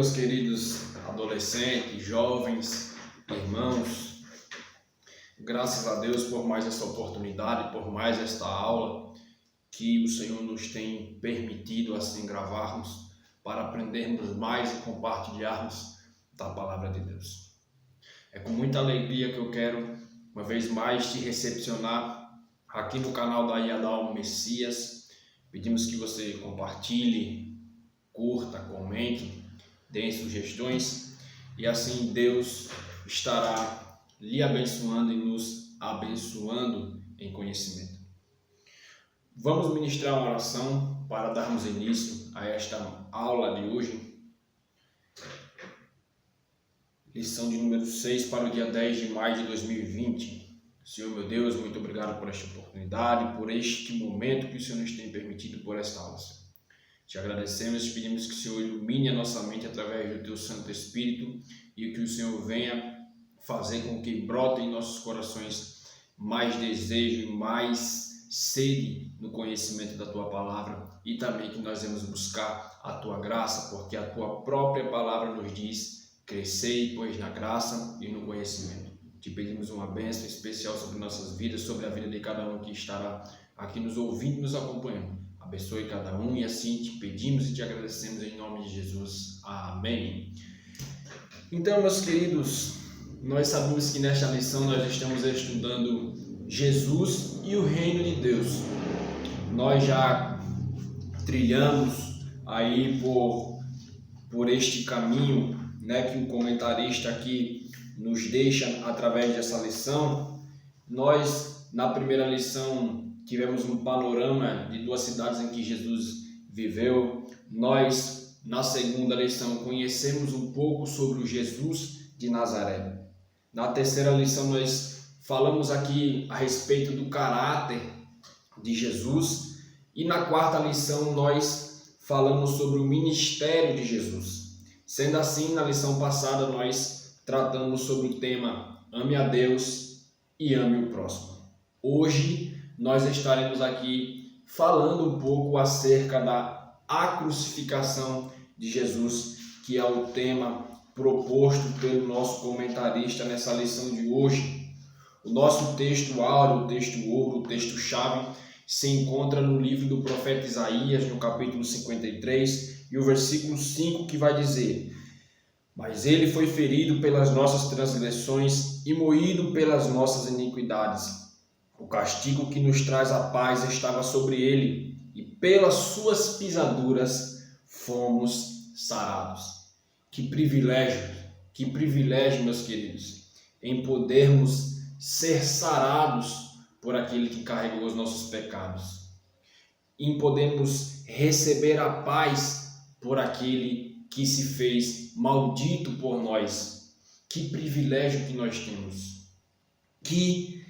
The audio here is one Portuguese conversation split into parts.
meus queridos adolescentes, jovens, irmãos. Graças a Deus por mais essa oportunidade, por mais esta aula que o Senhor nos tem permitido assim gravarmos para aprendermos mais e compartilharmos da Palavra de Deus. É com muita alegria que eu quero uma vez mais te recepcionar aqui no canal da Iadal Messias. Pedimos que você compartilhe, curta, comente, dê sugestões e assim Deus estará lhe abençoando e nos abençoando em conhecimento. Vamos ministrar uma oração para darmos início a esta aula de hoje. Lição de número 6 para o dia 10 de maio de 2020. Senhor meu Deus, muito obrigado por esta oportunidade, por este momento que o Senhor nos tem permitido por esta aula. Te agradecemos e pedimos que o Senhor ilumine a nossa mente através do Teu Santo Espírito e que o Senhor venha fazer com que brote em nossos corações mais desejo e mais sede no conhecimento da Tua Palavra e também que nós vamos buscar a Tua graça, porque a Tua própria Palavra nos diz: crescei, pois, na graça e no conhecimento. Te pedimos uma bênção especial sobre nossas vidas, sobre a vida de cada um que estará aqui nos ouvindo e nos acompanhando. Abençoe cada um e assim te pedimos e te agradecemos em nome de Jesus. Amém. Então, meus queridos, nós sabemos que nesta lição nós estamos estudando Jesus e o Reino de Deus. Nós já trilhamos aí por este caminho, que o comentarista aqui nos deixa através dessa lição. Nós, na primeira lição, tivemos um panorama de duas cidades em que Jesus viveu. Nós, na segunda lição, conhecemos um pouco sobre o Jesus de Nazaré. Na terceira lição, nós falamos aqui a respeito do caráter de Jesus. E na quarta lição, nós falamos sobre o ministério de Jesus. Sendo assim, na lição passada, nós tratamos sobre o tema Ame a Deus e ame o próximo. Hoje, nós estaremos aqui falando um pouco acerca da crucificação de Jesus, que é o tema proposto pelo nosso comentarista nessa lição de hoje. O nosso texto áureo, o texto ouro, o texto-chave, se encontra no livro do profeta Isaías, no capítulo 53, e o versículo 5, que vai dizer: mas ele foi ferido pelas nossas transgressões e moído pelas nossas iniquidades. O castigo que nos traz a paz estava sobre ele, e pelas suas pisaduras fomos sarados. Que privilégio, meus queridos, em podermos ser sarados por aquele que carregou os nossos pecados, em podermos receber a paz por aquele que se fez maldito por nós. Que privilégio que nós temos. Que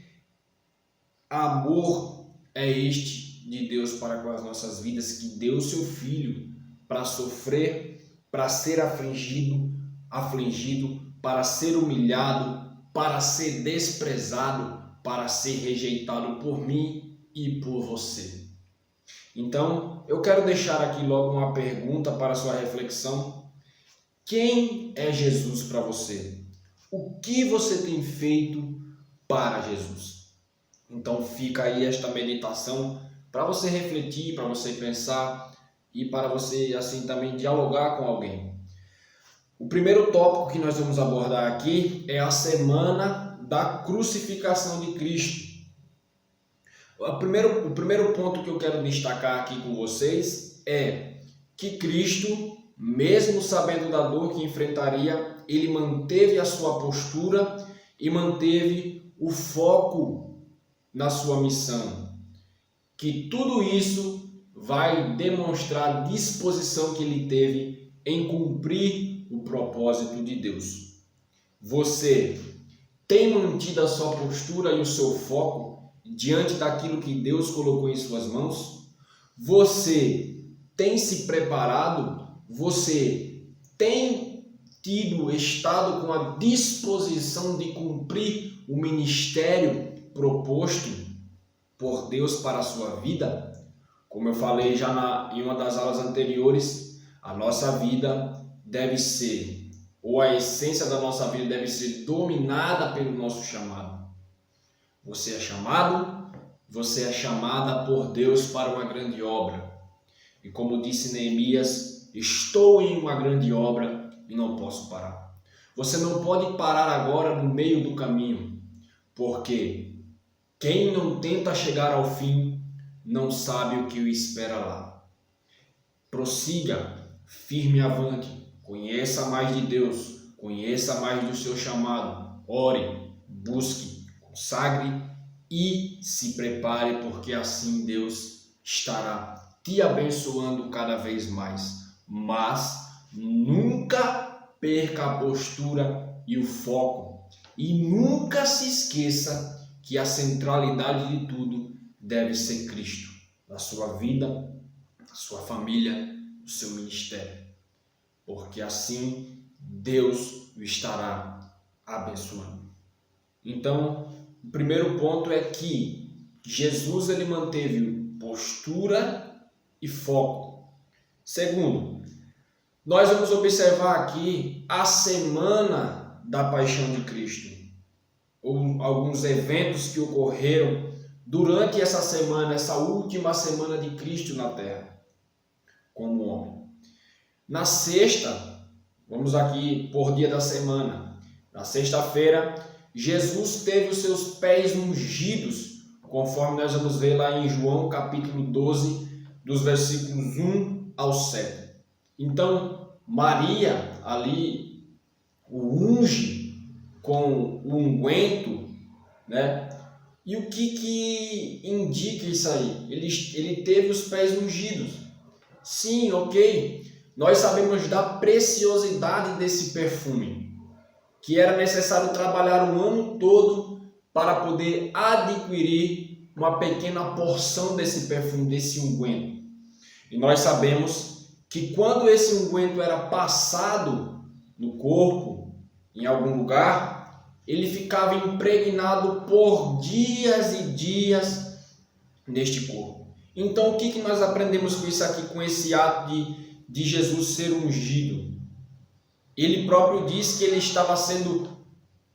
amor é este de Deus para com as nossas vidas, que deu seu Filho para sofrer, para ser afligido, para ser humilhado, para ser desprezado, para ser rejeitado por mim e por você. Então, eu quero deixar aqui logo uma pergunta para sua reflexão. Quem é Jesus para você? O que você tem feito para Jesus? Então fica aí esta meditação para você refletir, para você pensar e para você assim também dialogar com alguém. O primeiro tópico que nós vamos abordar aqui é a semana da crucificação de Cristo. O primeiro ponto que eu quero destacar aqui com vocês é que Cristo, mesmo sabendo da dor que enfrentaria, ele manteve a sua postura e manteve o foco na sua missão. Que tudo isso vai demonstrar a disposição que ele teve em cumprir o propósito de Deus. Você tem mantido a sua postura e o seu foco diante daquilo que Deus colocou em suas mãos? Você tem se preparado? Você tem estado com a disposição de cumprir o ministério proposto por Deus para a sua vida? Como eu falei já em uma das aulas anteriores, a nossa vida deve ser, ou a essência da nossa vida deve ser dominada pelo nosso chamado. Você é chamado, você é chamada por Deus para uma grande obra. E como disse Neemias, estou em uma grande obra e não posso parar. Você não pode parar agora no meio do caminho, porque quem não tenta chegar ao fim não sabe o que o espera lá. Prossiga, firme avante, conheça mais de Deus, conheça mais do seu chamado, ore, busque, consagre e se prepare, porque assim Deus estará te abençoando cada vez mais. Mas nunca perca a postura e o foco. E nunca se esqueça que a centralidade de tudo deve ser Cristo. Na sua vida, na sua família, no seu ministério. Porque assim Deus o estará abençoando. Então, o primeiro ponto é que Jesus ele manteve postura e foco. Segundo, nós vamos observar aqui a semana da paixão de Cristo, ou alguns eventos que ocorreram durante essa semana, essa última semana de Cristo na terra, como homem. Na sexta, vamos aqui por dia da semana, na sexta-feira, Jesus teve os seus pés ungidos, conforme nós vamos ver lá em João capítulo 12, dos versículos 1 ao 7. Então, Maria ali o unge com o unguento, né? E o que indica isso aí? Ele teve os pés ungidos. Sim, ok. Nós sabemos da preciosidade desse perfume, que era necessário trabalhar o ano todo para poder adquirir uma pequena porção desse perfume, desse unguento. E nós sabemos que quando esse unguento era passado no corpo, em algum lugar, ele ficava impregnado por dias e dias neste corpo. Então, o que nós aprendemos com isso aqui, com esse ato de Jesus ser ungido? Ele próprio disse que ele estava sendo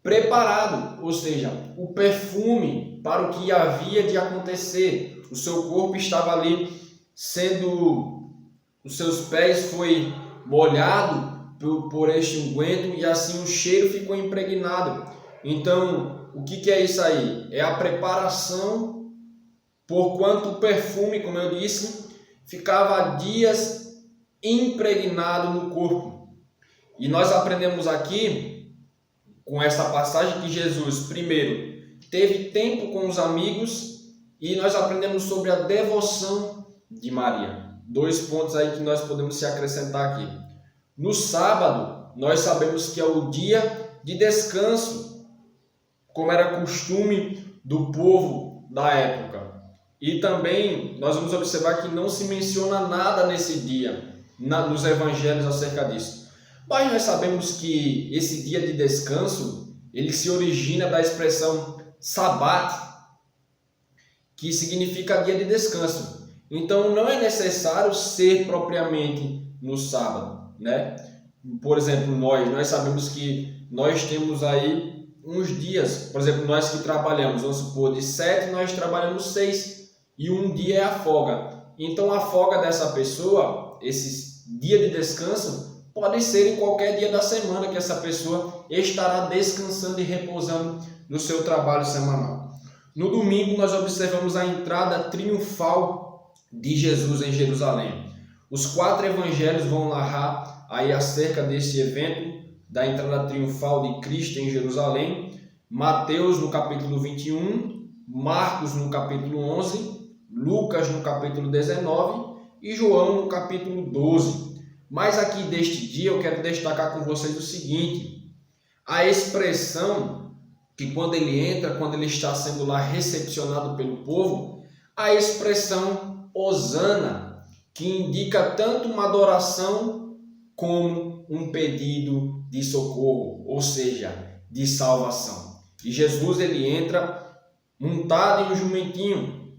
preparado, ou seja, o perfume para o que havia de acontecer. O seu corpo estava ali os seus pés foi molhado por este unguento e assim o cheiro ficou impregnado. Então, o que é isso aí? É a preparação, porquanto o perfume, como eu disse, ficava dias impregnado no corpo. E nós aprendemos aqui, com esta passagem, que Jesus, primeiro, teve tempo com os amigos e nós aprendemos sobre a devoção de Maria. 2 pontos aí que nós podemos se acrescentar aqui. No sábado, nós sabemos que é o dia de descanso, como era costume do povo da época. E também nós vamos observar que não se menciona nada nesse dia, nos evangelhos acerca disso. Mas nós sabemos que esse dia de descanso, ele se origina da expressão sabat, que significa dia de descanso. Então não é necessário ser propriamente no sábado, né? Por exemplo, nós sabemos que nós temos aí uns dias, por exemplo, nós que trabalhamos, vamos supor, de 7 nós trabalhamos 6 e um dia é a folga. Então a folga dessa pessoa, esse dia de descanso, pode ser em qualquer dia da semana que essa pessoa estará descansando e repousando no seu trabalho semanal. No domingo nós observamos a entrada triunfal de Jesus em Jerusalém. Os 4 evangelhos vão narrar aí acerca desse evento, da entrada triunfal de Cristo em Jerusalém. Mateus no capítulo 21, Marcos no capítulo 11, Lucas no capítulo 19 e João no capítulo 12. Mas aqui deste dia eu quero destacar com vocês o seguinte: a expressão que quando ele entra, quando ele está sendo lá recepcionado pelo povo, a expressão Hosana, que indica tanto uma adoração como um pedido de socorro, ou seja, de salvação. E Jesus ele entra montado em um jumentinho,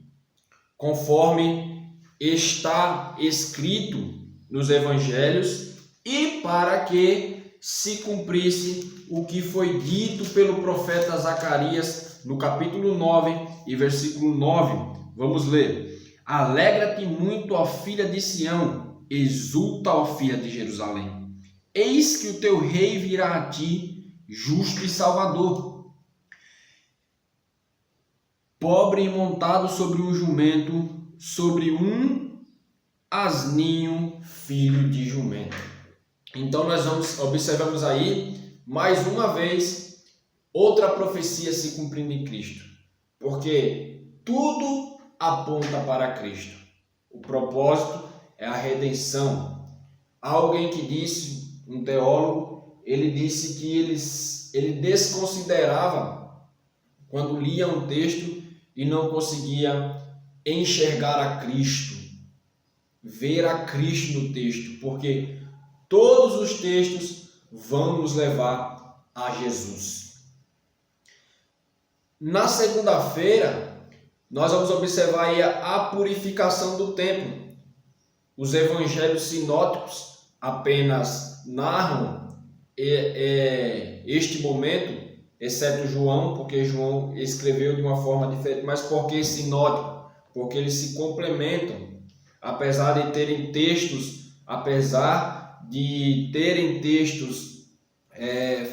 conforme está escrito nos evangelhos, e para que se cumprisse o que foi dito pelo profeta Zacarias no capítulo 9 e versículo 9. Vamos ler. Alegra-te muito, ó filha de Sião, exulta, ó filha de Jerusalém. Eis que o teu rei virá a ti, justo e salvador, pobre e montado sobre um jumento, sobre um asninho, filho de jumento. Então nós observamos aí, mais uma vez, outra profecia se cumprindo em Cristo. Porque tudo aponta para Cristo. O propósito é a redenção. Há alguém que disse, um teólogo, ele disse que ele desconsiderava quando lia um texto e não conseguia enxergar a Cristo, ver a Cristo no texto, porque todos os textos vão nos levar a Jesus. Na segunda-feira, nós vamos observar aí a purificação do templo. Os evangelhos sinóticos apenas narram este momento, exceto João, porque João escreveu de uma forma diferente. Mas por que sinótico? Porque eles se complementam, apesar de terem textos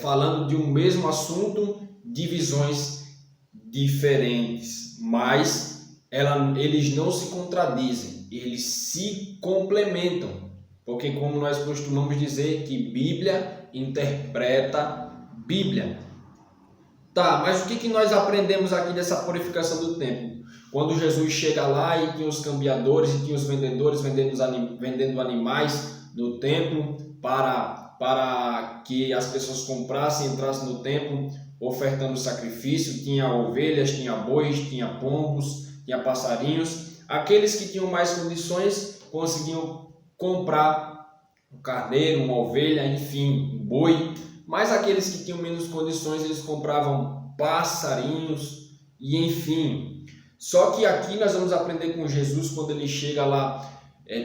falando de um mesmo assunto, divisões diferentes, mas eles não se contradizem, eles se complementam, porque como nós costumamos dizer que Bíblia interpreta Bíblia. Tá, mas o que nós aprendemos aqui dessa purificação do templo? Quando Jesus chega lá e tinha os cambiadores e tinha os vendedores vendendo animais no templo para que as pessoas comprassem e entrassem no templo ofertando sacrifício. Tinha ovelhas, tinha bois, tinha pombos, tinha passarinhos. Aqueles que tinham mais condições conseguiam comprar um carneiro, uma ovelha, enfim, um boi. Mas aqueles que tinham menos condições, eles compravam passarinhos e enfim. Só que aqui nós vamos aprender com Jesus quando ele chega lá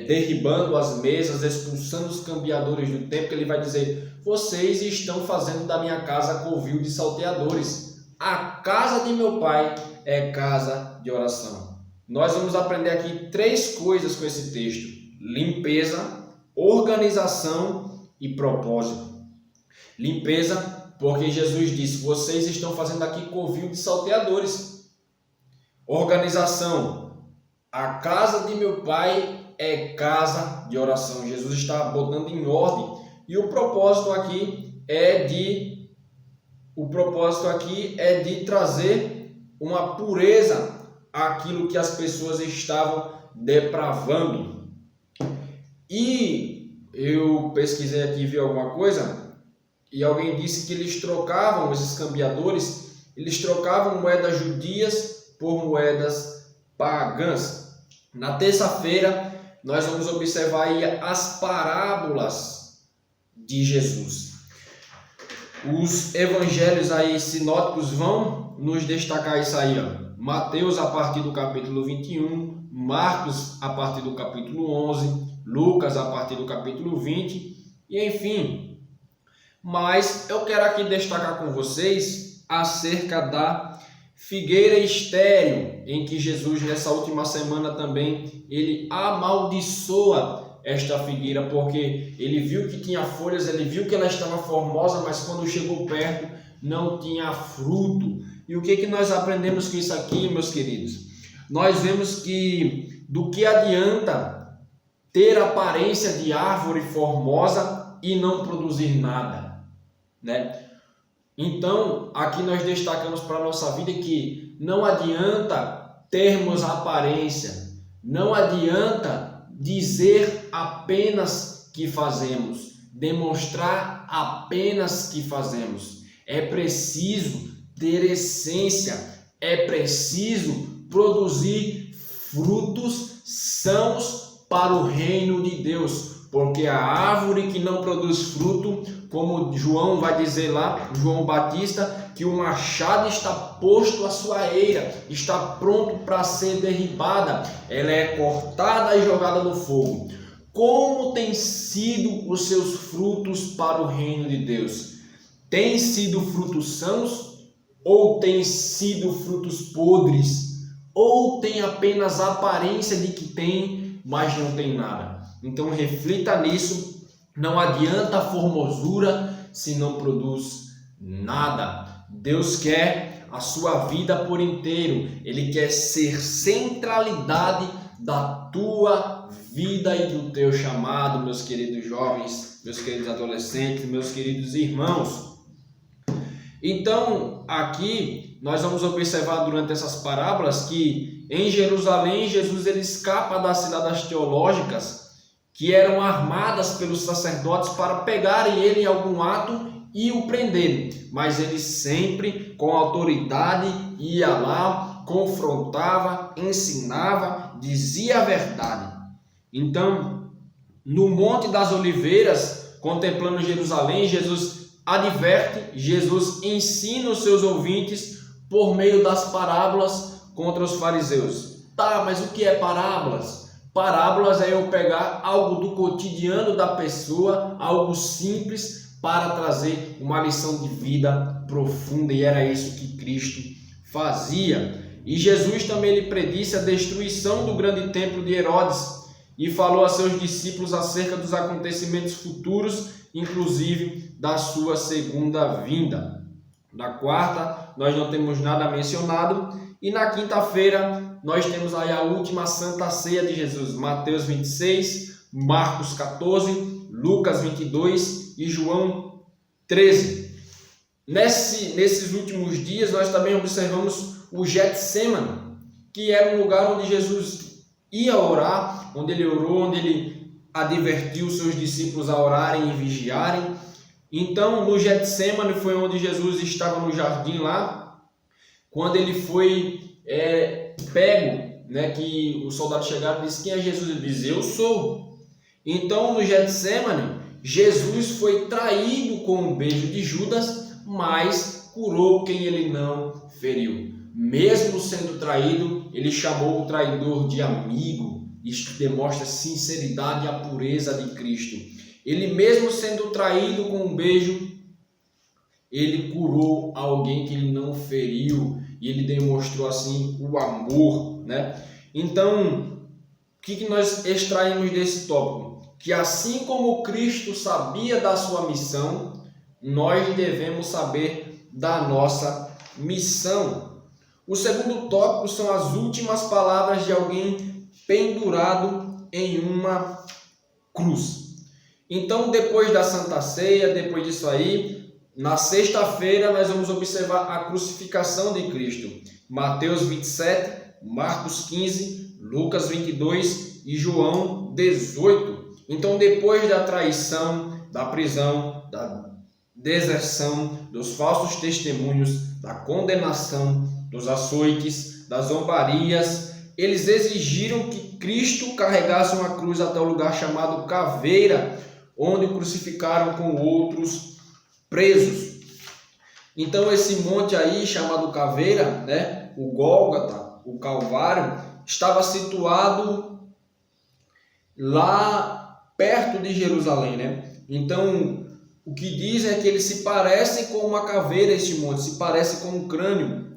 derribando as mesas, expulsando os cambiadores do templo, que ele vai dizer: vocês estão fazendo da minha casa covil de salteadores. A casa de meu pai é casa de oração. Nós vamos aprender aqui 3 coisas com esse texto: limpeza, organização e propósito. Limpeza, porque Jesus disse: vocês estão fazendo aqui covil de salteadores. Organização, a casa de meu pai é casa de oração. Jesus está botando em ordem. E o propósito aqui é de trazer uma pureza àquilo que as pessoas estavam depravando. E eu pesquisei aqui e vi alguma coisa, e alguém disse que eles trocavam, esses cambiadores, eles trocavam moedas judias por moedas pagãs. Na terça-feira, nós vamos observar aí as parábolas de Jesus. Os evangelhos aí sinóticos vão nos destacar isso aí, ó. Mateus a partir do capítulo 21, Marcos a partir do capítulo 11, Lucas a partir do capítulo 20, e enfim. Mas eu quero aqui destacar com vocês acerca da figueira estéril, em que Jesus nessa última semana também ele amaldiçoa esta figueira, porque ele viu que tinha folhas, ele viu que ela estava formosa, mas quando chegou perto não tinha fruto. E o que nós aprendemos com isso aqui, meus queridos? Nós vemos que do que adianta ter aparência de árvore formosa e não produzir nada, né? Então, aqui nós destacamos para a nossa vida que não adianta termos aparência, não adianta dizer apenas que fazemos, demonstrar apenas que fazemos. É preciso ter essência, é preciso produzir frutos sãos para o reino de Deus. Porque a árvore que não produz fruto, como João vai dizer lá, João Batista, que o machado está posto à sua eira, está pronto para ser derribada, ela é cortada e jogada no fogo. Como têm sido os seus frutos para o reino de Deus? Têm sido frutos sãos ou têm sido frutos podres? Ou tem apenas a aparência de que tem, mas não tem nada? Então reflita nisso. Não adianta a formosura se não produz nada. Deus quer a sua vida por inteiro. Ele quer ser centralidade da tua vida e do teu chamado, meus queridos jovens, meus queridos adolescentes, meus queridos irmãos. Então, aqui nós vamos observar durante essas parábolas que em Jerusalém Jesus ele escapa das ciladas teológicas que eram armadas pelos sacerdotes para pegarem ele em algum ato e o prenderem, mas ele sempre com autoridade ia lá, confrontava, ensinava, dizia a verdade. Então, no Monte das Oliveiras, contemplando Jerusalém, Jesus adverte, Jesus ensina os seus ouvintes por meio das parábolas contra os fariseus. Tá, mas o que é parábolas? Parábolas é eu pegar algo do cotidiano da pessoa, algo simples, para trazer uma lição de vida profunda, e era isso que Cristo fazia. E Jesus também ele predisse a destruição do grande templo de Herodes e falou a seus discípulos acerca dos acontecimentos futuros, inclusive da sua segunda vinda. Na quarta, nós não temos nada mencionado, e na quinta-feira nós temos aí a última Santa Ceia de Jesus, Mateus 26, Marcos 14, Lucas 22 e João 13. Nesses últimos dias nós também observamos o Getsemane, que era um lugar onde Jesus ia orar, onde ele orou, onde ele advertiu os seus discípulos a orarem e vigiarem. Então, no Getsemane foi onde Jesus estava no jardim lá, quando ele foi pego, que os soldados chegaram e disse: quem é Jesus? Ele diz: eu sou. Então, no Getsemane, Jesus foi traído com um beijo de Judas, mas curou quem ele não feriu. Mesmo sendo traído, ele chamou o traidor de amigo. Isto demonstra a sinceridade e a pureza de Cristo. Ele mesmo sendo traído com um beijo, ele curou alguém que ele não feriu. E ele demonstrou assim o amor, Então, o que nós extraímos desse tópico? Que assim como Cristo sabia da sua missão, nós devemos saber da nossa missão. O segundo tópico são as últimas palavras de alguém pendurado em uma cruz. Então, depois da Santa Ceia, depois disso aí, na sexta-feira nós vamos observar a crucificação de Cristo. Mateus 27, Marcos 15, Lucas 22 e João 18. Então, depois da traição, da prisão, da deserção, dos falsos testemunhos, da condenação, dos açoites, das zombarias, eles exigiram que Cristo carregasse uma cruz até o lugar chamado Caveira, onde o crucificaram com outros presos. Então esse monte aí chamado Caveira, o Gólgota, o Calvário, estava situado lá perto de Jerusalém, Então o que dizem é que ele se parece com uma caveira, este monte, se parece com um crânio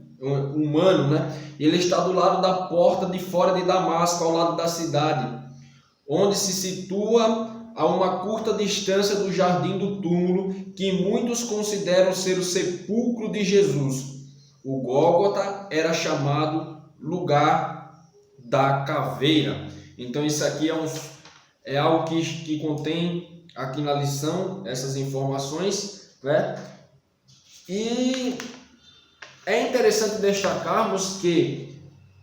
humano, Ele está do lado da porta de fora de Damasco, ao lado da cidade, onde se situa a uma curta distância do jardim do túmulo, que muitos consideram ser o sepulcro de Jesus. O Gólgota era chamado lugar da caveira. Então isso aqui é algo que contém aqui na lição, essas informações, E é interessante destacarmos que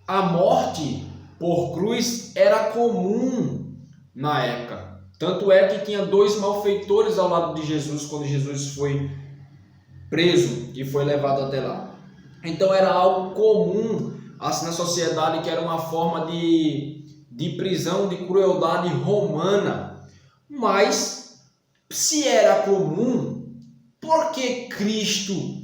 a morte por cruz era comum na época. Tanto é que tinha 2 malfeitores ao lado de Jesus quando Jesus foi preso e foi levado até lá. Então era algo comum assim na sociedade, que era uma forma de prisão, de crueldade romana. Mas se era comum, por que Cristo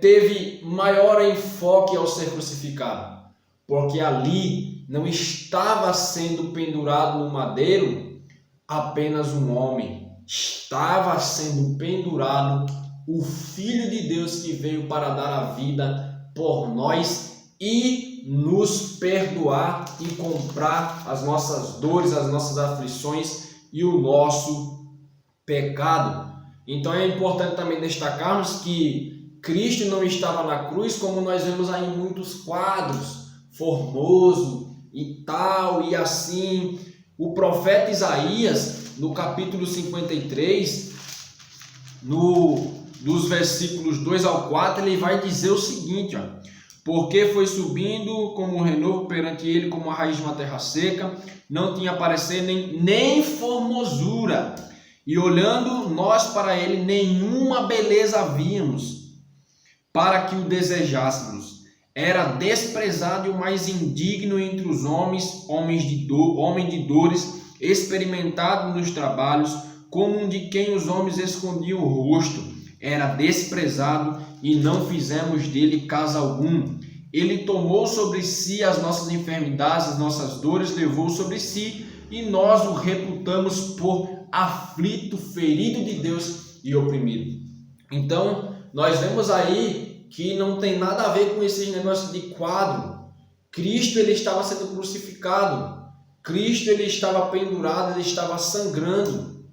teve maior enfoque ao ser crucificado? Porque ali, não estava sendo pendurado no madeiro apenas um homem, estava sendo pendurado o Filho de Deus que veio para dar a vida por nós e nos perdoar e comprar as nossas dores, as nossas aflições e o nosso pecado. Então é importante também destacarmos que Cristo não estava na cruz como nós vemos aí em muitos quadros, formoso e tal e assim. O profeta Isaías, no capítulo 53, dos versículos 2 ao 4, ele vai dizer o seguinte, ó: porque foi subindo como um renovo perante ele, como a raiz de uma terra seca, não tinha parecer nem formosura, e olhando nós para ele, nenhuma beleza víamos, para que o desejássemos. Era desprezado e o mais indigno entre os homens, homem de dores, experimentado nos trabalhos, como um de quem os homens escondiam o rosto. Era desprezado e não fizemos dele caso algum. Ele tomou sobre si as nossas enfermidades, as nossas dores, levou sobre si, e nós o reputamos por aflito, ferido de Deus e oprimido. Então, nós vemos aí que não tem nada a ver com esses negócios de quadro. Cristo, ele estava sendo crucificado. Cristo, ele estava pendurado, ele estava sangrando.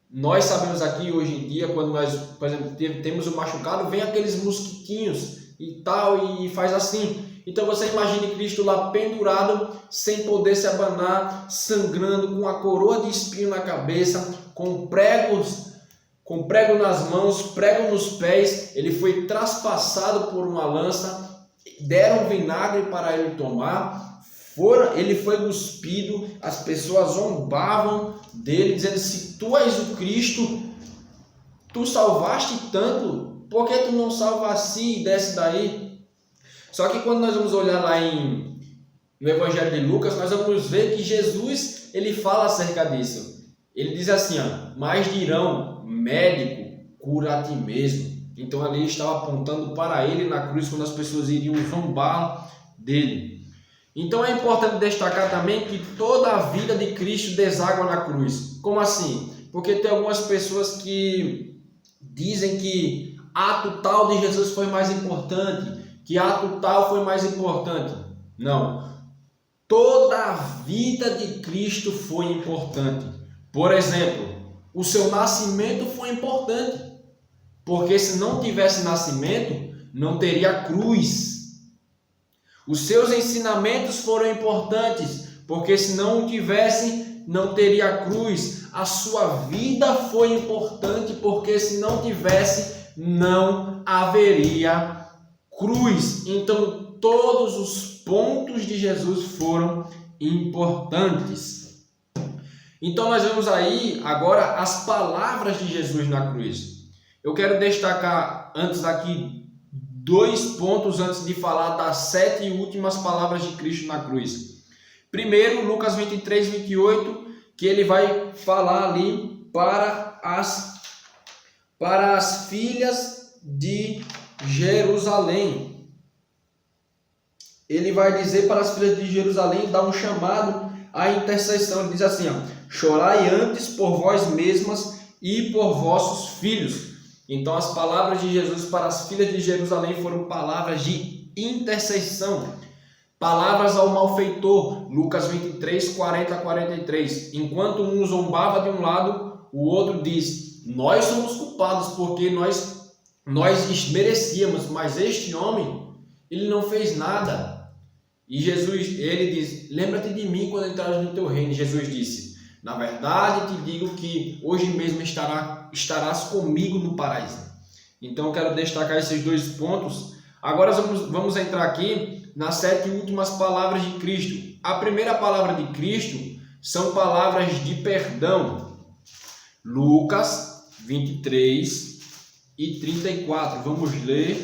Nós sabemos aqui hoje em dia, quando nós, por exemplo, temos um machucado, vem aqueles mosquitinhos e tal, e faz assim. Então você imagine Cristo lá pendurado, sem poder se abanar, sangrando, com a coroa de espinho na cabeça, com prego nas mãos, prego nos pés. Ele foi traspassado por uma lança, deram vinagre para ele tomar. Ele foi cuspido, as pessoas zombavam dele, dizendo: se tu és o Cristo, tu salvaste tanto, por que tu não salva assim e desce daí? Só que quando nós vamos olhar lá no Evangelho de Lucas, nós vamos ver que Jesus, ele fala acerca disso. Ele diz assim, ó: mas dirão, médico, cura a ti mesmo. Então ali estava apontando para ele na cruz, quando as pessoas iriam zombar dele. Então é importante destacar também que toda a vida de Cristo deságua na cruz. Como assim? Porque tem algumas pessoas que dizem que ato tal de Jesus foi mais importante, que ato tal foi mais importante. Não. Toda a vida de Cristo foi importante. Por exemplo, o seu nascimento foi importante, porque se não tivesse nascimento, não teria cruz. Os seus ensinamentos foram importantes, porque se não o tivesse, não teria cruz. A sua vida foi importante, porque se não tivesse, não haveria cruz. Então, todos os pontos de Jesus foram importantes. Então, nós vemos aí agora as palavras de Jesus na cruz. Eu quero destacar antes aqui 2 pontos antes de falar das 7 últimas palavras de Cristo na cruz. Primeiro, Lucas 23, 28, que ele vai falar ali para as filhas de Jerusalém. Ele vai dizer para as filhas de Jerusalém, dar um chamado à intercessão. Ele diz assim, ó: chorai antes por vós mesmas e por vossos filhos. Então as palavras de Jesus para as filhas de Jerusalém foram palavras de intercessão, palavras ao malfeitor. Lucas 23, 40 a 43. Enquanto um zombava de um lado, o outro diz: nós somos culpados porque nós merecíamos, mas este homem, ele não fez nada. E Jesus, ele diz: lembra-te de mim quando entrares no teu reino. Jesus disse: na verdade te digo que hoje mesmo estarás comigo no paraíso. Então eu quero destacar esses 2 pontos. Agora vamos entrar aqui nas 7 últimas palavras de Cristo. A primeira palavra de Cristo são palavras de perdão. Lucas 23 e 34. Vamos ler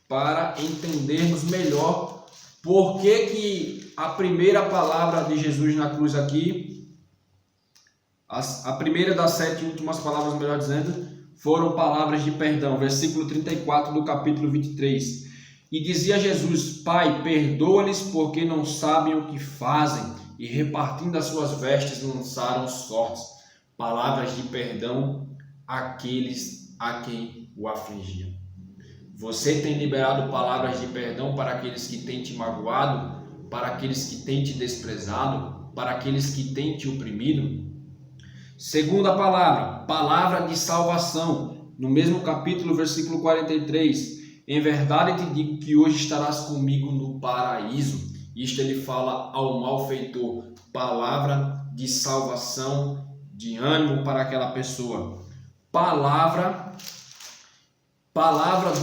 para entendermos melhor por que a primeira palavra de Jesus na cruz aqui, a primeira das 7 últimas palavras, melhor dizendo, foram palavras de perdão. Versículo 34 do capítulo 23. E dizia Jesus: Pai, perdoa-lhes, porque não sabem o que fazem. E repartindo as suas vestes, lançaram sortes, palavras de perdão àqueles a quem o afligiam. Você tem liberado palavras de perdão para aqueles que têm te magoado, para aqueles que têm te desprezado, para aqueles que têm te oprimido? Segunda palavra, palavra de salvação. No mesmo capítulo, versículo 43. Em verdade te digo que hoje estarás comigo no paraíso. Isto ele fala ao malfeitor. Palavra de salvação, de ânimo para aquela pessoa. Palavra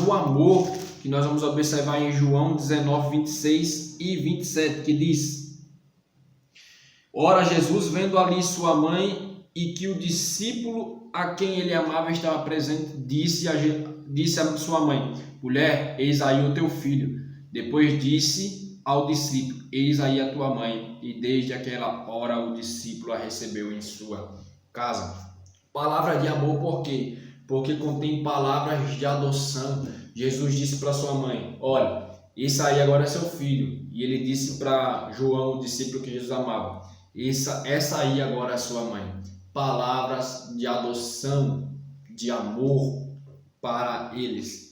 do amor, que nós vamos observar em João 19, 26 e 27, que diz: Ora, Jesus, vendo ali sua mãe e que o discípulo a quem ele amava estava presente, disse a sua mãe: Mulher, eis aí o teu filho. Depois disse ao discípulo: Eis aí a tua mãe. E desde aquela hora o discípulo a recebeu em sua casa. Palavra de amor, por quê? Porque contém palavras de adoção. Jesus disse para sua mãe: Olha, esse aí agora é seu filho. E ele disse para João, o discípulo que Jesus amava: essa aí agora é sua mãe. Palavras de adoção, de amor para eles.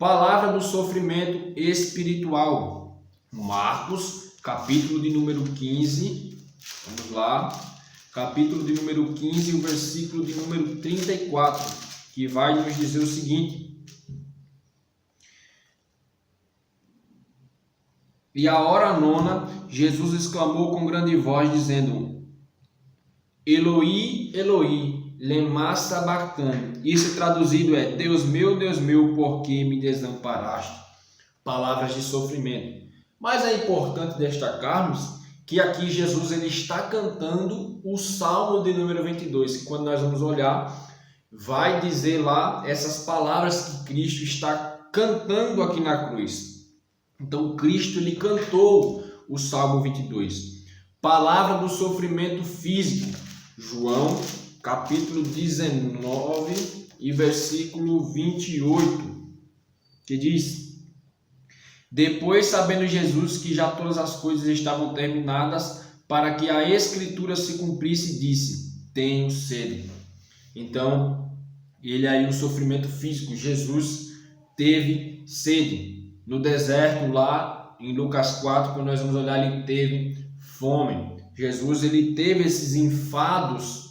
Palavra do sofrimento espiritual. Marcos, capítulo de número 15. Vamos lá. Capítulo de número 15, o versículo de número 34, que vai nos dizer o seguinte: E à hora nona, Jesus exclamou com grande voz, dizendo: Eloi, Eloi, lema sabachthani. Isso traduzido é: Deus meu, por que me desamparaste? Palavras de sofrimento. Mas é importante destacarmos que aqui Jesus ele está cantando o Salmo de número 22, que quando nós vamos olhar, vai dizer lá essas palavras que Cristo está cantando aqui na cruz. Então Cristo ele cantou o Salmo 22. Palavra do sofrimento físico. João, capítulo 19 e versículo 28, que diz: Depois, sabendo Jesus que já todas as coisas estavam terminadas, para que a Escritura se cumprisse, disse: Tenho sede. Então, ele aí o sofrimento físico, Jesus teve sede. No deserto lá, em Lucas 4, quando nós vamos olhar, ele teve fome. Jesus ele teve esses enfados,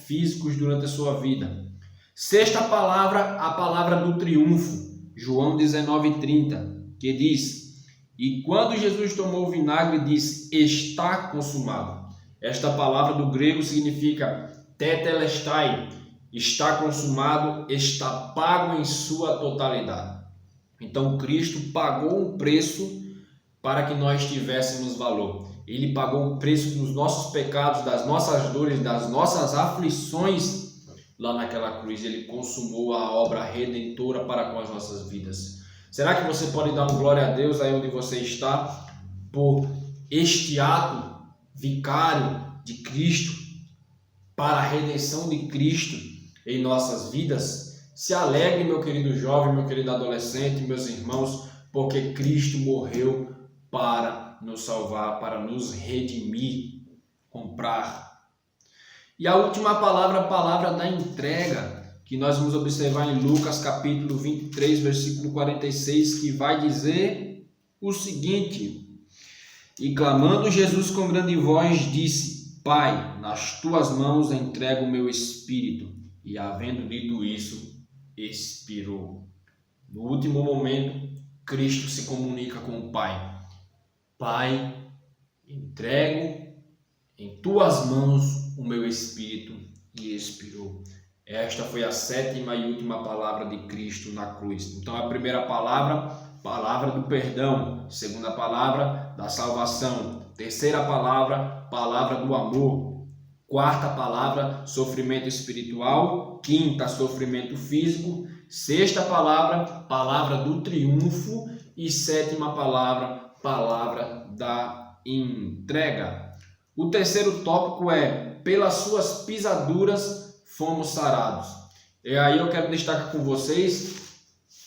físicos durante a sua vida. Sexta palavra, a palavra do triunfo. João 19:30. Que diz: E quando Jesus tomou o vinagre, disse: Está consumado. Esta palavra do grego significa tetelestai, está consumado, está pago em sua totalidade. Então Cristo pagou um preço para que nós tivéssemos valor. Ele pagou o preço dos nossos pecados, das nossas dores, das nossas aflições lá naquela cruz. Ele consumou a obra redentora para com as nossas vidas. Será que você pode dar um glória a Deus aí onde você está por este ato vicário de Cristo, para a redenção de Cristo em nossas vidas? Se alegre, meu querido jovem, meu querido adolescente, meus irmãos, porque Cristo morreu para nos salvar, para nos redimir, comprar. E a última palavra, a palavra da entrega, que nós vamos observar em Lucas capítulo 23, versículo 46, que vai dizer o seguinte: E clamando Jesus com grande voz, disse: Pai, nas tuas mãos entrego o meu espírito. E havendo dito isso, expirou. No último momento, Cristo se comunica com o Pai: Pai, entrego em tuas mãos o meu espírito, e expirou. Esta foi a sétima e última palavra de Cristo na cruz. Então, a primeira palavra, palavra do perdão. Segunda palavra, da salvação. Terceira palavra, palavra do amor. Quarta palavra, sofrimento espiritual. Quinta, sofrimento físico. Sexta palavra, palavra do triunfo. E sétima palavra, palavra da entrega. O terceiro tópico é: pelas suas pisaduras fomos sarados. E aí eu quero destacar com vocês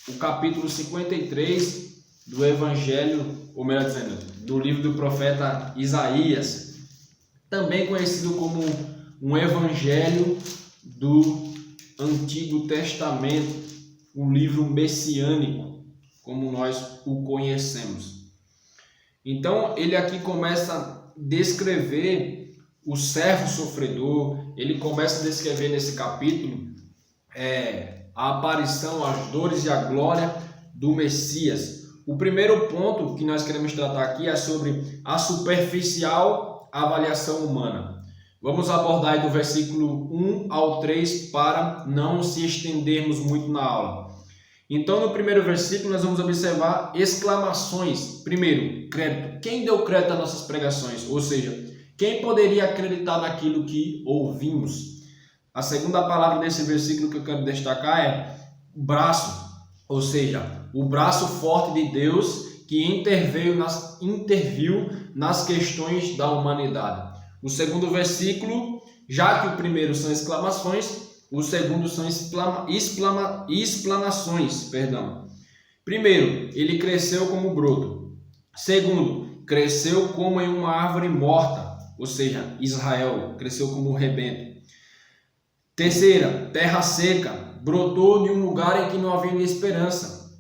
o capítulo 53 do Evangelho, ou melhor dizendo, do livro do profeta Isaías, também conhecido como um Evangelho do Antigo Testamento, um livro messiânico, como nós o conhecemos. Então, ele aqui começa a descrever o servo sofredor, ele começa a descrever nesse capítulo a aparição, as dores e a glória do Messias. O primeiro ponto que nós queremos tratar aqui é sobre a superficial avaliação humana. Vamos abordar aí do versículo 1 ao 3 para não se estendermos muito na aula. Então, no primeiro versículo, nós vamos observar exclamações. Primeiro, crédito. Quem deu crédito às nossas pregações? Ou seja, quem poderia acreditar naquilo que ouvimos? A segunda palavra desse versículo que eu quero destacar é braço. Ou seja, o braço forte de Deus que interviu nas questões da humanidade. O segundo versículo, já que o primeiro são exclamações, o segundo são explanações. Primeiro, ele cresceu como broto. Segundo, cresceu como em uma árvore morta, ou seja, Israel cresceu como rebento. Terceira, terra seca, brotou de um lugar em que não havia esperança,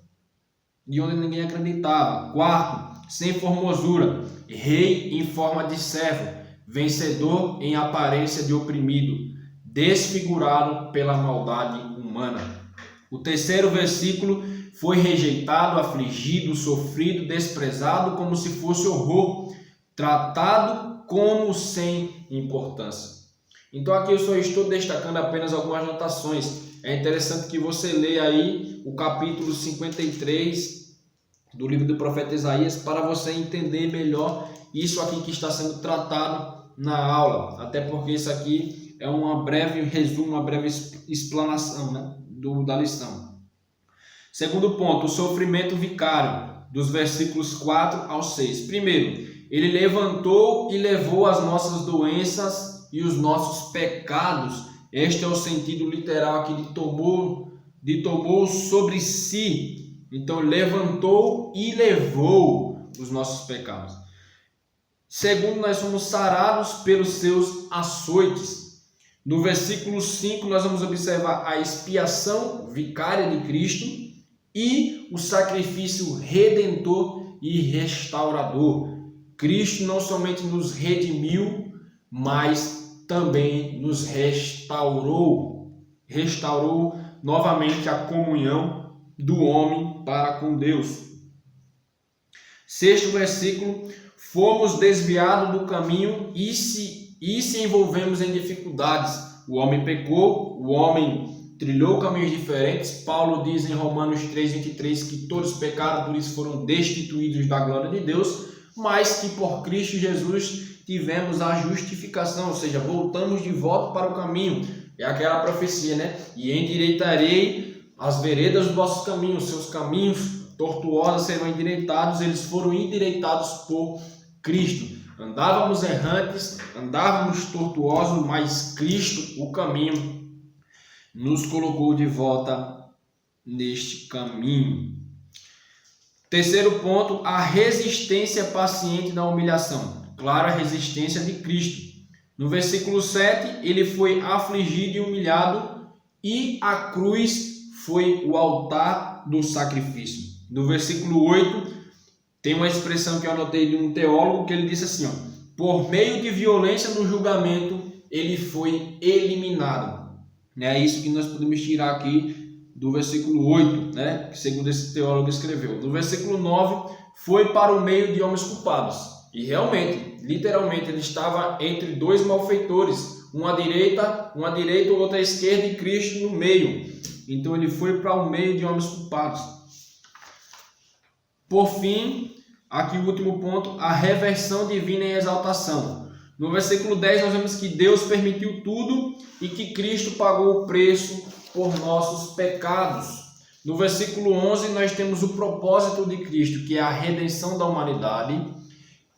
de onde ninguém acreditava. Quarto, sem formosura, rei em forma de servo, vencedor em aparência de oprimido, desfigurado pela maldade humana. O terceiro versículo, foi rejeitado, afligido, sofrido, desprezado, como se fosse horror, tratado como sem importância. Então aqui eu só estou destacando apenas algumas anotações. É interessante que você leia aí o capítulo 53 do livro do profeta Isaías para você entender melhor isso aqui que está sendo tratado na aula. Até porque isso aqui é um breve resumo, uma breve explanação, né, da lição. Segundo ponto, o sofrimento vicário, dos versículos 4 ao 6. Primeiro, ele levantou e levou as nossas doenças e os nossos pecados. Este é o sentido literal aqui de tomou sobre si. Então, levantou e levou os nossos pecados. Segundo, nós somos sarados pelos seus açoites. No versículo 5, nós vamos observar a expiação vicária de Cristo e o sacrifício redentor e restaurador. Cristo não somente nos redimiu, mas também nos restaurou novamente a comunhão do homem para com Deus. Sexto versículo, fomos desviados do caminho e se envolvemos em dificuldades. O homem pecou, o homem trilhou caminhos diferentes. Paulo diz em Romanos 3:23 que todos pecaram, por isso foram destituídos da glória de Deus, mas que por Cristo Jesus tivemos a justificação, ou seja, voltamos de volta para o caminho. É aquela profecia, né? E endireitarei as veredas dos vossos caminhos, seus caminhos tortuosos serão endireitados. Eles foram endireitados por Cristo. Andávamos errantes, andávamos tortuosos, mas Cristo, o caminho, nos colocou de volta neste caminho. Terceiro ponto, a resistência paciente na humilhação. Claro, a resistência de Cristo. No versículo 7, ele foi afligido e humilhado, e a cruz foi o altar do sacrifício. No versículo 8, tem uma expressão que eu anotei de um teólogo, que ele disse assim, por meio de violência no julgamento, ele foi eliminado. É isso que nós podemos tirar aqui do versículo 8, né? Segundo esse teólogo escreveu. No versículo 9, foi para o meio de homens culpados. E realmente, literalmente, ele estava entre dois malfeitores, uma à direita, outra à esquerda, e Cristo no meio. Então ele foi para o meio de homens culpados. Por fim, aqui o último ponto, a reversão divina em exaltação. No versículo 10 nós vemos que Deus permitiu tudo e que Cristo pagou o preço por nossos pecados. No versículo 11 nós temos o propósito de Cristo, que é a redenção da humanidade,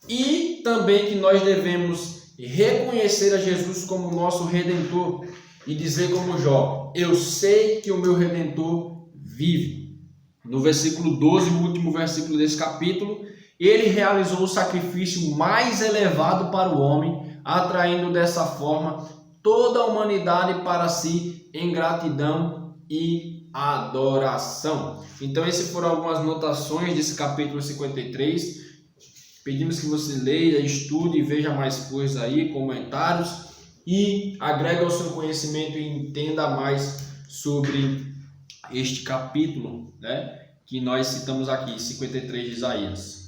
e também que nós devemos reconhecer a Jesus como nosso Redentor e dizer como Jó, eu sei que o meu Redentor vive. no versículo 12, o último versículo desse capítulo, ele realizou o sacrifício mais elevado para o homem, atraindo dessa forma toda a humanidade para si em gratidão e adoração. Então, essas foram algumas notações desse capítulo 53. Pedimos que você leia, estude e veja mais coisas aí, comentários, e agregue ao seu conhecimento e entenda mais sobre este capítulo, né, que nós citamos aqui, 53 de Isaías.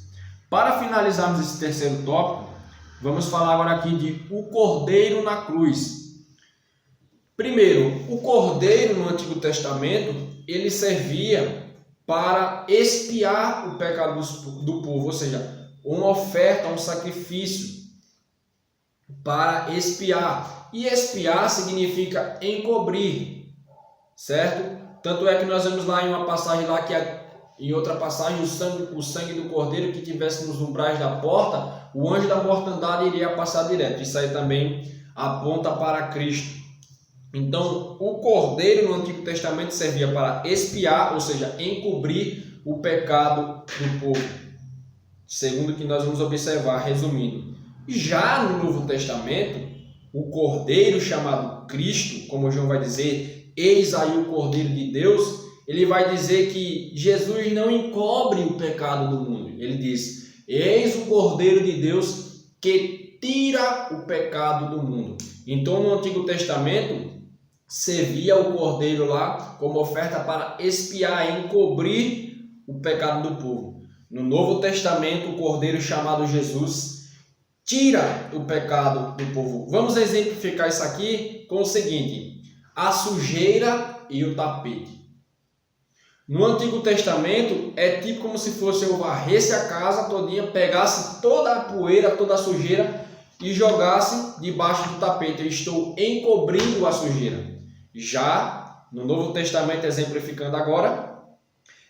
Para finalizarmos esse terceiro tópico, vamos falar agora aqui de o Cordeiro na cruz. Primeiro, o Cordeiro no Antigo Testamento, ele servia para expiar o pecado do povo, ou seja, uma oferta, um sacrifício para expiar. E expiar significa encobrir, certo? Tanto é que nós vemos lá em uma passagem lá que em outra passagem o sangue do cordeiro que tivesse nos umbrais da porta, o anjo da mortandade iria passar direto. Isso aí também aponta para Cristo. Então, o cordeiro no Antigo Testamento servia para expiar, ou seja, encobrir o pecado do povo. Segundo o que nós vamos observar, resumindo. Já no Novo Testamento, o cordeiro chamado Cristo, como João vai dizer, eis aí o Cordeiro de Deus, ele vai dizer que Jesus não encobre o pecado do mundo. Ele diz, eis o Cordeiro de Deus que tira o pecado do mundo. Então, no Antigo Testamento, servia o cordeiro lá como oferta para expiar, encobrir o pecado do povo. No Novo Testamento, o cordeiro chamado Jesus tira o pecado do povo. Vamos exemplificar isso aqui com o seguinte: a sujeira e o tapete. No Antigo Testamento, é tipo como se fosse eu varresse a casa todinha, pegasse toda a poeira, toda a sujeira e jogasse debaixo do tapete. Eu estou encobrindo a sujeira. Já no Novo Testamento, exemplificando agora,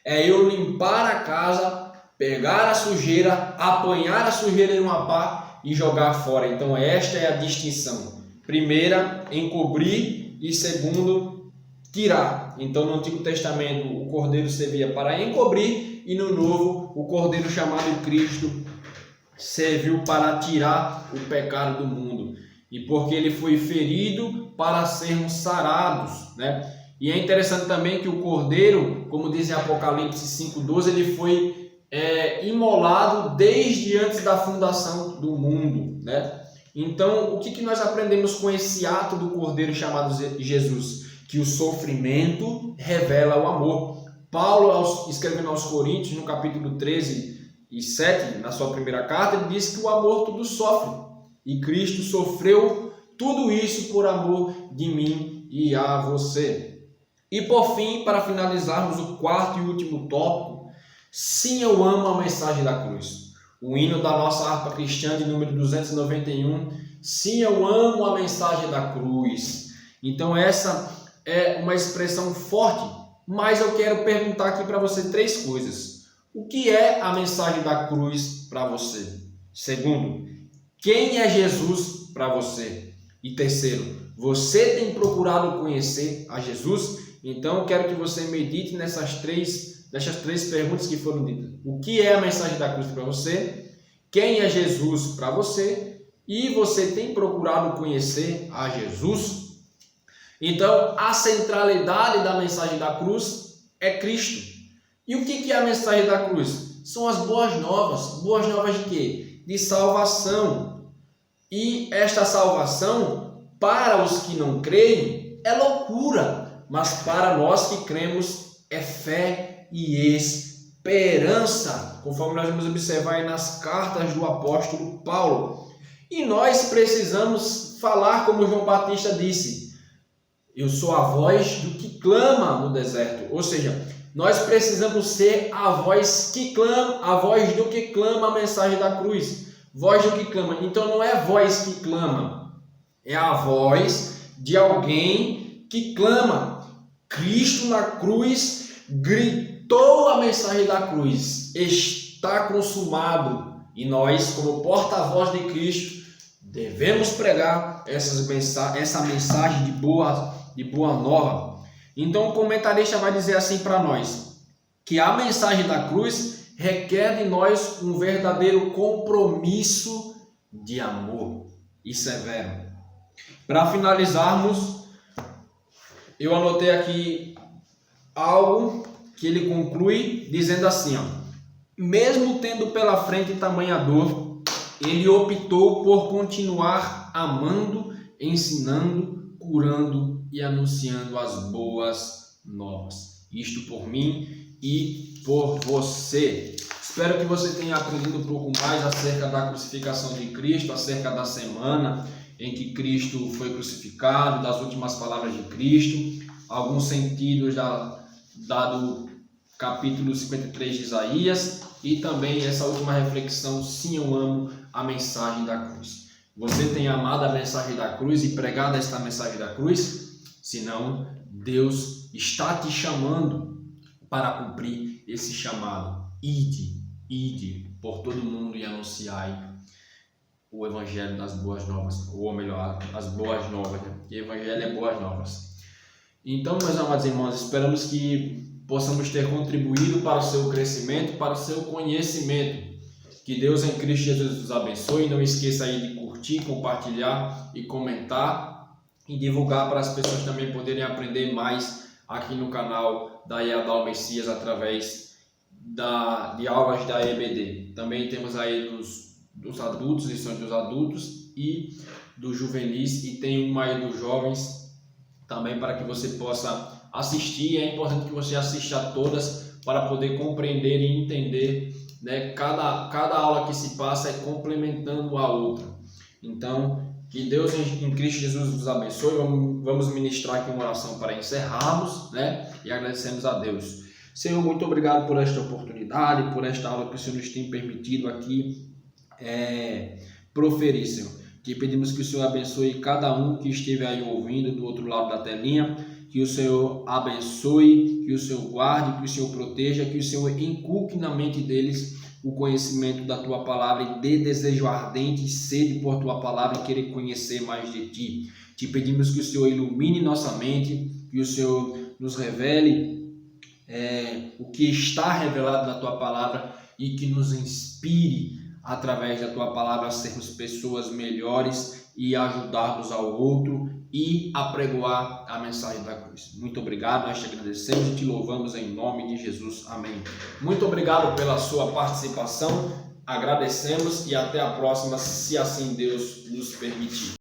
é eu limpar a casa, pegar a sujeira, apanhar a sujeira em uma pá e jogar fora. Então esta é a distinção. Primeira, encobrir, e segundo, tirar. Então no Antigo Testamento o cordeiro servia para encobrir, e no Novo o cordeiro chamado Cristo serviu para tirar o pecado do mundo. E porque ele foi ferido para sermos sarados, né? E é interessante também que o cordeiro, como diz em Apocalipse 5:12, ele foi imolado desde antes da fundação do mundo, né? Então, o que nós aprendemos com esse ato do cordeiro chamado Jesus? Que o sofrimento revela o amor. Paulo, escrevendo aos Coríntios, no capítulo 13:7, na sua primeira carta, ele diz que o amor tudo sofre. E Cristo sofreu tudo isso por amor de mim e a você. E por fim, para finalizarmos o quarto e último tópico, sim, eu amo a mensagem da cruz. O hino da nossa harpa cristã de número 291, sim, eu amo a mensagem da cruz. Então essa é uma expressão forte, mas eu quero perguntar aqui para você três coisas. O que é a mensagem da cruz para você? Segundo, quem é Jesus para você? E terceiro, você tem procurado conhecer a Jesus? Então, eu quero que você medite nessas três perguntas que foram ditas. O que é a mensagem da cruz para você? Quem é Jesus para você? E você tem procurado conhecer a Jesus? Então, a centralidade da mensagem da cruz é Cristo. E o que é a mensagem da cruz? São as boas novas. Boas novas de quê? De salvação. E esta salvação, para os que não creem, é loucura, mas para nós que cremos, é fé e esperança, conforme nós vamos observar aí nas cartas do apóstolo Paulo. E nós precisamos falar como João Batista disse: eu sou a voz do que clama no deserto. Ou seja, nós precisamos ser a voz que clama, a voz do que clama a mensagem da cruz. Voz do que clama. Então não é voz que clama, é a voz de alguém que clama. Cristo na cruz gritou a mensagem da cruz: está consumado. E nós, como porta-voz de Cristo, devemos pregar essa mensagem de boa nova. Então o comentarista vai dizer assim para nós: que a mensagem da cruz requer de nós um verdadeiro compromisso de amor e severo. Para finalizarmos, eu anotei aqui algo que ele conclui dizendo assim, ó: mesmo tendo pela frente tamanha dor, ele optou por continuar amando, ensinando, curando e anunciando as boas novas. Isto por mim e por você. Espero que você tenha aprendido um pouco mais acerca da crucificação de Cristo, acerca da semana em que Cristo foi crucificado, das últimas palavras de Cristo, alguns sentidos do capítulo 53 de Isaías e também essa última reflexão: sim, eu amo a mensagem da cruz. Você tem amado a mensagem da cruz e pregado esta mensagem da cruz? Senão, Deus está te chamando para cumprir esse chamado. Ide por todo mundo e anunciai o evangelho das boas novas, ou melhor, as boas novas, né? E evangelho é boas novas. Então, meus amados irmãos, esperamos que possamos ter contribuído para o seu crescimento, para o seu conhecimento. Que Deus em Cristo Jesus nos abençoe. Não esqueça aí de curtir, compartilhar e comentar e divulgar para as pessoas também poderem aprender mais aqui no canal da EADAL Messias através de aulas da EBD. Também temos aí dos adultos, lições dos adultos e dos juvenis, e tem uma aí dos jovens também para que você possa assistir. É importante que você assista a todas para poder compreender e entender, né? Cada aula que se passa é complementando a outra. Então, que Deus em Cristo Jesus nos abençoe. Vamos ministrar aqui uma oração para encerrarmos, né? E agradecemos a Deus. Senhor, muito obrigado por esta oportunidade, por esta aula que o Senhor nos tem permitido aqui proferir, Senhor. Que pedimos que o Senhor abençoe cada um que esteve aí ouvindo do outro lado da telinha, que o Senhor abençoe, que o Senhor guarde, que o Senhor proteja, que o Senhor inculque na mente deles o conhecimento da Tua Palavra e dê desejo ardente e sede por Tua Palavra e querer conhecer mais de Ti. Te pedimos que o Senhor ilumine nossa mente, que o Senhor nos revele o que está revelado na Tua Palavra e que nos inspire através da Tua Palavra a sermos pessoas melhores e ajudarmos ao outro e apregoar a mensagem da cruz. Muito obrigado, nós te agradecemos e te louvamos em nome de Jesus. Amém. Muito obrigado pela sua participação, agradecemos e até a próxima, se assim Deus nos permitir.